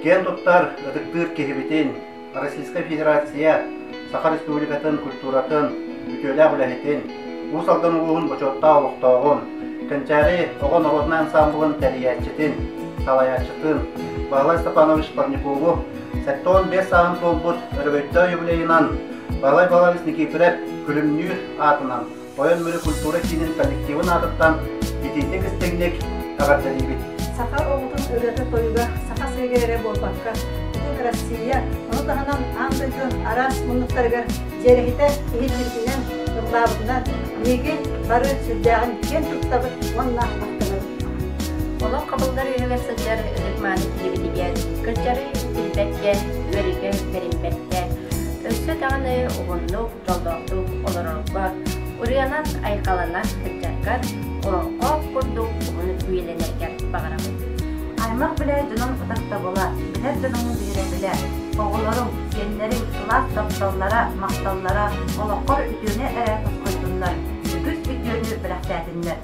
Кен туттар ыдыктыр кехибитин Российская Федерация Саха Республикатын культуратын бүтөлә бүләһитин усалдан угун бочотта олуктогун Кончари огон народный ансамблын тәрбиячетин салаячытын Бағлай Степанович Парникову сәттон 5 сағын толбут өрбөттө юбилейынан Бағлай Балавис Никифорев күлімнүр атынан Ойын мүрі культура кинин коллективын атыттан итинник істегнек тағаттарибит. Саха оғытын өрәті тойуға, саха сүйгере болбаққа, бүтін Россия, оны тағынан аңдыжын арас мұндықтарғар жерехіті ехетшілкінен ұрлабынан егін бары сүрдәғін кен тұттабыт онна ақтаныр. Олар қабылдар үйелер сылжар үдікманы келебедігер, күрчары үлбәтке, өріге берінбәтке, өссі тағаны ұғынлық, жолдақтық, оларылықпар, Урыянан айқалана кітчаркар, олан қоп құрдық ұғыны үйеленергер бағарамын. Аймақ біле дүнің ұтақта бола, білер дүнің бүйре біле. Оғыларың, сенлерің, ұлас тапталлара, мақталлара, олаққор үтіуіне әрі тұсқойдыңдар, үгіз үтіуіне бірәқтәдіңдер.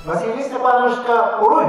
Василий Степановичка Уруй!